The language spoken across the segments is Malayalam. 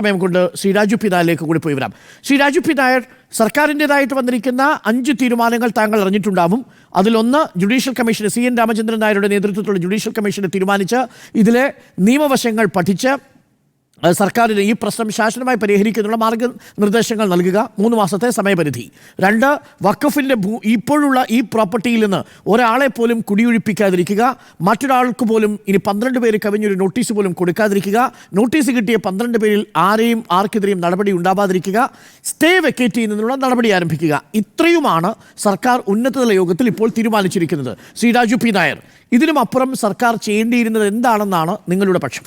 സമയം കൊണ്ട് ശ്രീ രാജു പി നായരിലേക്ക് കൂടി പോയി വരാം. ശ്രീ രാജു പി നായർ, സർക്കാരിൻ്റെതായിട്ട് വന്നിരിക്കുന്ന 5 തീരുമാനങ്ങൾ താങ്കൾ അറിഞ്ഞിട്ടുണ്ടാവും. അതിലൊന്ന് ജുഡീഷ്യൽ കമ്മീഷന് CN രാമചന്ദ്രൻ നായരുടെ നേതൃത്വത്തിലുള്ള ജുഡീഷ്യൽ കമ്മീഷനെ തീരുമാനിച്ച് ഇതിലെ നിയമവശങ്ങൾ പഠിച്ച് സർക്കാരിന് ഈ പ്രശ്നം ശാശ്വതമായി പരിഹരിക്കുന്നതിനുള്ള മാർഗനിർദ്ദേശങ്ങൾ നൽകുക. 3 മാസത്തെ സമയപരിധി. 2, വഖഫിൻ്റെ ഇപ്പോഴുള്ള ഈ പ്രോപ്പർട്ടിയിൽ നിന്ന് ഒരാളെ പോലും കുടിയൊഴിപ്പിക്കാതിരിക്കുക. മറ്റൊരാൾക്ക് പോലും ഇനി 12 പേര് കവിഞ്ഞൊരു നോട്ടീസ് പോലും കൊടുക്കാതിരിക്കുക. നോട്ടീസ് കിട്ടിയ 12 പേരിൽ ആർക്കെതിരെയും നടപടി ഉണ്ടാവാതിരിക്കുക. സ്റ്റേ വെക്കേറ്റ് ചെയ്യുന്നതിനുള്ള നടപടി ആരംഭിക്കുക. ഇത്രയുമാണ് സർക്കാർ ഉന്നതതല യോഗത്തിൽ ഇപ്പോൾ തീരുമാനിച്ചിരിക്കുന്നത്. ശ്രീ രാജു പി നായർ, ഇതിനും അപ്പുറം സർക്കാർ ചെയ്യേണ്ടിയിരുന്നത് എന്താണെന്നാണ് നിങ്ങളുടെ പക്ഷം?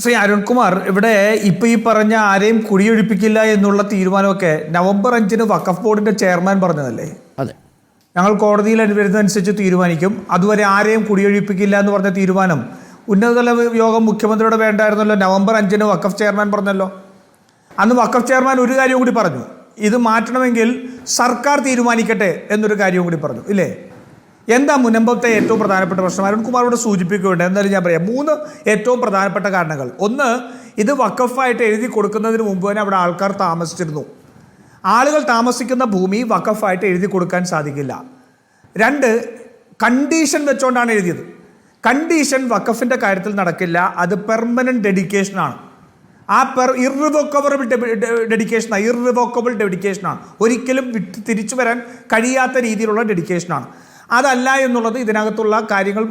ശ്രീ അരുൺകുമാർ, ഇവിടെ ഇപ്പം ഈ പറഞ്ഞ ആരെയും കുടിയൊഴിപ്പിക്കില്ല എന്നുള്ള തീരുമാനമൊക്കെ നവംബർ 5 വഖഫ് ബോർഡിന്റെ ചെയർമാൻ പറഞ്ഞതല്ലേ? അതെ. ഞങ്ങൾ കോടതിയിൽ വരുന്നതനുസരിച്ച് തീരുമാനിക്കും. അതുവരെ ആരെയും കുടിയൊഴിപ്പിക്കില്ല എന്ന് പറഞ്ഞ തീരുമാനം ഉന്നതതല യോഗം മുഖ്യമന്ത്രിയോട് വേണ്ടായിരുന്നല്ലോ. നവംബർ 5 വഖഫ് ചെയർമാൻ പറഞ്ഞല്ലോ. അന്ന് വഖഫ് ചെയർമാൻ ഒരു കാര്യം കൂടി പറഞ്ഞു, ഇത് മാറ്റണമെങ്കിൽ സർക്കാർ തീരുമാനിക്കട്ടെ എന്നൊരു കാര്യവും കൂടി പറഞ്ഞു, ഇല്ലേ? എന്താ മുൻപത്തെ ഏറ്റവും പ്രധാനപ്പെട്ട പ്രശ്നം? അരുൺകുമാറോട് സൂചിപ്പിക്കുകയുണ്ട്. എന്തായാലും ഞാൻ പറയാം. 3 ഏറ്റവും പ്രധാനപ്പെട്ട കാരണങ്ങൾ. 1, ഇത് വഖഫായിട്ട് എഴുതി കൊടുക്കുന്നതിന് മുമ്പ് തന്നെ അവിടെ ആൾക്കാർ താമസിച്ചിരുന്നു. ആളുകൾ താമസിക്കുന്ന ഭൂമി വഖഫായിട്ട് എഴുതി കൊടുക്കാൻ സാധിക്കില്ല. 2, കണ്ടീഷൻ വെച്ചുകൊണ്ടാണ് എഴുതിയത്. കണ്ടീഷൻ വഖഫിൻ്റെ കാര്യത്തിൽ നടക്കില്ല. അത് പെർമനൻറ്റ് ഡെഡിക്കേഷനാണ്. ആ ഇർറിവോക്കബിൾ ഡെഡിക്കേഷനാണ്. ഒരിക്കലും തിരിച്ചു വരാൻ കഴിയാത്ത രീതിയിലുള്ള ഡെഡിക്കേഷനാണ്. അതല്ല എന്നുള്ളത് ഇതിനകത്തുള്ള കാര്യങ്ങൾ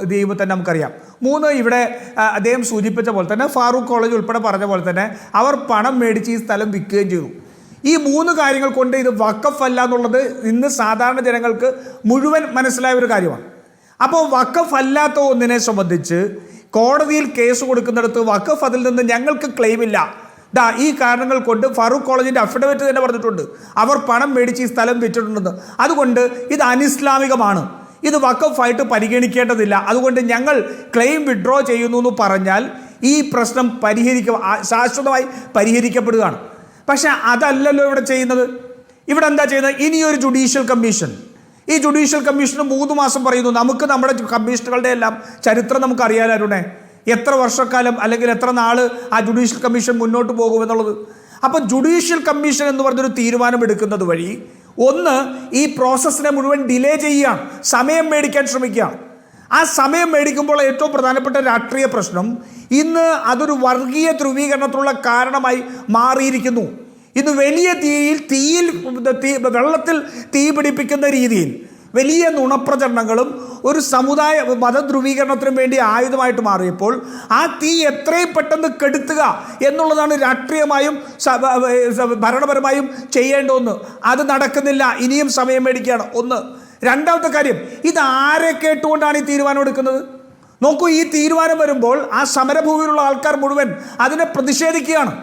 ഇത് ചെയ്യുമ്പോൾ തന്നെ നമുക്കറിയാം. 3, ഇവിടെ അദ്ദേഹം സൂചിപ്പിച്ച പോലെ തന്നെ ഫാറൂഖ് കോളേജ് ഉൾപ്പെടെ പറഞ്ഞ പോലെ തന്നെ അവർ പണം മേടിച്ച് ഈ സ്ഥലം വിൽക്കുകയും ചെയ്തു. ഈ 3 കാര്യങ്ങൾ കൊണ്ട് ഇത് വഖഫ് അല്ല എന്നുള്ളത് ഇന്ന് സാധാരണ ജനങ്ങൾക്ക് മുഴുവൻ മനസ്സിലായ ഒരു കാര്യമാണ്. അപ്പോൾ വഖഫ് അല്ലാത്ത ഒന്നിനെ സംബന്ധിച്ച് കോടതിയിൽ കേസ് കൊടുക്കുന്നിടത്ത് വഖഫ് അതിൽ നിന്ന് ഞങ്ങൾക്ക് ക്ലെയിമില്ല, ഈ കാരണങ്ങൾ കൊണ്ട് ഫാറൂഖ് കോളേജിൻ്റെ അഫിഡവിറ്റ് തന്നെ പറഞ്ഞിട്ടുണ്ട്, അവർ പണം മേടിച്ച് ഈ സ്ഥലം വെച്ചിട്ടുണ്ടെന്ന്. അതുകൊണ്ട് ഇത് അനിസ്ലാമികമാണ്, ഇത് വഖഫായിട്ട് പരിഗണിക്കേണ്ടതില്ല, അതുകൊണ്ട് ഞങ്ങൾ ക്ലെയിം വിഡ്രോ ചെയ്യുന്നു എന്ന് പറഞ്ഞാൽ ഈ പ്രശ്നം ശാശ്വതമായി പരിഹരിക്കപ്പെടുകയാണ്. പക്ഷേ അതല്ലല്ലോ ഇവിടെ ചെയ്യുന്നത്. ഇവിടെ എന്താ ചെയ്യുന്നത്? ഇനിയൊരു ജുഡീഷ്യൽ കമ്മീഷൻ. ഈ ജുഡീഷ്യൽ കമ്മീഷന് 3 മാസം പറയുന്നു. നമുക്ക് നമ്മുടെ കമ്മീഷനുകളുടെ എല്ലാം ചരിത്രം നമുക്ക് അറിയാലോ. എത്ര വർഷക്കാലം അല്ലെങ്കിൽ എത്ര നാൾ ആ ജുഡീഷ്യൽ കമ്മീഷൻ മുന്നോട്ട് പോകുമെന്നുള്ളത്. അപ്പോൾ ജുഡീഷ്യൽ കമ്മീഷൻ എന്ന് പറഞ്ഞൊരു തീരുമാനം എടുക്കുന്നത് വഴി 1, ഈ പ്രോസസ്സിനെ മുഴുവൻ ഡിലേ ചെയ്യുകയാണ്, സമയം മേടിക്കാൻ ശ്രമിക്കുകയാണ്. ആ സമയം മേടിക്കുമ്പോൾ ഏറ്റവും പ്രധാനപ്പെട്ട രാഷ്ട്രീയ പ്രശ്നം ഇന്ന് അതൊരു വർഗീയ ധ്രുവീകരണത്തിനുള്ള കാരണമായി മാറിയിരിക്കുന്നു. ഇന്ന് വലിയ വെള്ളത്തിൽ തീ പിടിപ്പിക്കുന്ന രീതിയിൽ വലിയ നുണപ്രചരണങ്ങളും ഒരു സമുദായ മതധ്രുവീകരണത്തിനും വേണ്ടി ആയുധമായിട്ട് മാറിയപ്പോൾ ആ തീ എത്രയും പെട്ടെന്ന് കെടുത്തുക എന്നുള്ളതാണ് രാഷ്ട്രീയമായും ഭരണപരമായും ചെയ്യേണ്ടതെന്ന്. അത് നടക്കുന്നില്ല. ഇനിയും സമയം മേടിക്കുകയാണ്. 1. രണ്ടാമത്തെ കാര്യം, ഇത് ആരെ കേട്ടുകൊണ്ടാണ് ഈ തീരുമാനം എടുക്കുന്നത്? നോക്കൂ, ഈ തീരുമാനം വരുമ്പോൾ ആ സമരഭൂമിയിലുള്ള ആൾക്കാർ മുഴുവൻ അതിനെ പ്രതിഷേധിക്കുകയാണ്.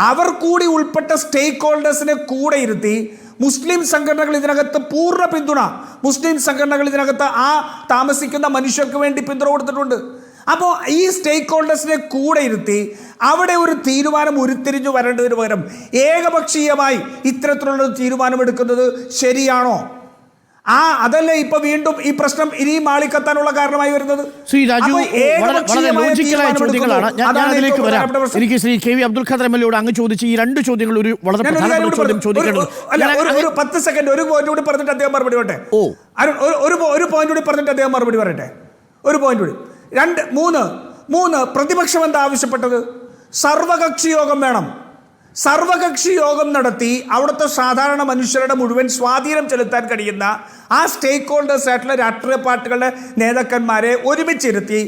അവർ കൂടി ഉൾപ്പെട്ട സ്റ്റേക്ക് ഹോൾഡേഴ്സിനെ കൂടെ ഇരുത്തി മുസ്ലിം സംഘടനകൾ ഇതിനകത്ത് പൂർണ്ണ പിന്തുണ, മുസ്ലിം സംഘടനകൾ ഇതിനകത്ത് ആ താമസിക്കുന്ന മനുഷ്യർക്ക് വേണ്ടി പിന്തുണ കൊടുത്തിട്ടുണ്ട്. അപ്പോൾ ഈ സ്റ്റേക്ക് ഹോൾഡേഴ്സിനെ കൂടെ ഇരുത്തി അവിടെ ഒരു തീരുമാനം ഉരുത്തിരിഞ്ഞു വരേണ്ടതിന് പകരം ഏകപക്ഷീയമായി ഇത്തരത്തിലുള്ള തീരുമാനം എടുക്കുന്നത് ശരിയാണോ? അതല്ലേ ഇപ്പൊ വീണ്ടും ഈ പ്രശ്നം ഇനിയും ആളിക്കത്താനുള്ള കാരണമായി വരുന്നത്. ശ്രീ രാജു, വളരെ ലോജിക്കലായ ചോദ്യങ്ങളാണ്. ഞാൻ അതിലേക്ക് വരാം. എനിക്ക് ശ്രീ KV അബ്ദുൽ ഖാദർ MLA അങ്ങ് ചോദിച്ച ഈ 2 ചോദ്യങ്ങൾ ഒരു വളരെ പ്രധാനപ്പെട്ട ചോദ്യം ചോദിക്കേണ്ടത്. ഒരു 10 സെക്കൻഡ് ഒരു പോയിന്റ് കൂടി പറഞ്ഞിട്ട് അദ്ദേഹം മറുപടി പറയട്ടെ. ഒരു പോയിന്റ് കൂടി പറഞ്ഞിട്ട് അദ്ദേഹം മറുപടി പറയട്ടെ. ഒരു പോയിന്റ് കൂടി. 3 പ്രതിപക്ഷം എന്താ ആവശ്യപ്പെട്ടത്? സർവകക്ഷി യോഗം വേണം. സർവകക്ഷി യോഗം നടത്തി അവിടുത്തെ സാധാരണ മനുഷ്യരുടെ മുഴുവൻ സ്വാധീനം ചെലുത്താൻ കഴിയുന്ന ആ സ്റ്റേക്ക് ഹോൾഡേഴ്സ് ആയിട്ടുള്ള രാഷ്ട്രീയ പാർട്ടികളുടെ നേതാക്കന്മാരെ ഒരുമിച്ചിരുത്തി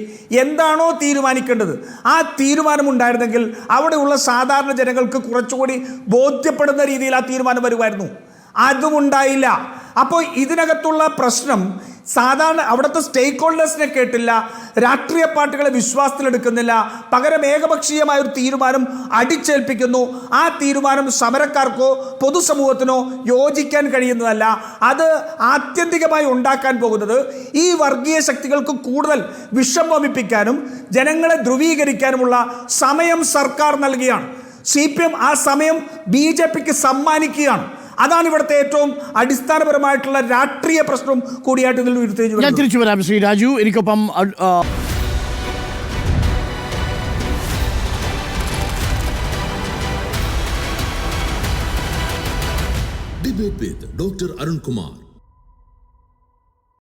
എന്താണോ തീരുമാനിക്കേണ്ടത് ആ തീരുമാനമുണ്ടായിരുന്നെങ്കിൽ അവിടെയുള്ള സാധാരണ ജനങ്ങൾക്ക് കുറച്ചുകൂടി ബോധ്യപ്പെടുന്ന രീതിയിൽ ആ തീരുമാനം വരുമായിരുന്നു. അതുമുണ്ടായില്ല. അപ്പോൾ ഇതിനകത്തുള്ള പ്രശ്നം സാധാരണ അവിടുത്തെ സ്റ്റേക്ക് ഹോൾഡേഴ്സിനെ കേട്ടില്ല, രാഷ്ട്രീയ പാർട്ടികളെ വിശ്വാസത്തിലെടുക്കുന്നില്ല, പകരം ഏകപക്ഷീയമായ ഒരു തീരുമാനം അടിച്ചേൽപ്പിക്കുന്നു. ആ തീരുമാനം സമരക്കാർക്കോ പൊതുസമൂഹത്തിനോ യോജിക്കാൻ കഴിയുന്നതല്ല. അത് ആത്യന്തികമായി ഉണ്ടാക്കാൻ പോകുന്നത് ഈ വർഗീയ ശക്തികൾക്ക് കൂടുതൽ വിഷം വമിപ്പിക്കാനും ജനങ്ങളെ ധ്രുവീകരിക്കാനുമുള്ള സമയം സർക്കാർ നൽകുകയാണ്. CPM ആ സമയം BJPക്ക് സമ്മാനിക്കുകയാണ്. അതാണ് ഇവിടുത്തെ ഏറ്റവും അടിസ്ഥാനപരമായിട്ടുള്ള രാഷ്ട്രീയ പ്രശ്നം കൂടിയായിട്ട് ഇതിൽ ഉയർത്തിരിഞ്ഞു. ഞാൻ തിരിച്ചു വരാം ശ്രീ രാജു. എനിക്കൊപ്പം Debate with Dr. Arun Kumar.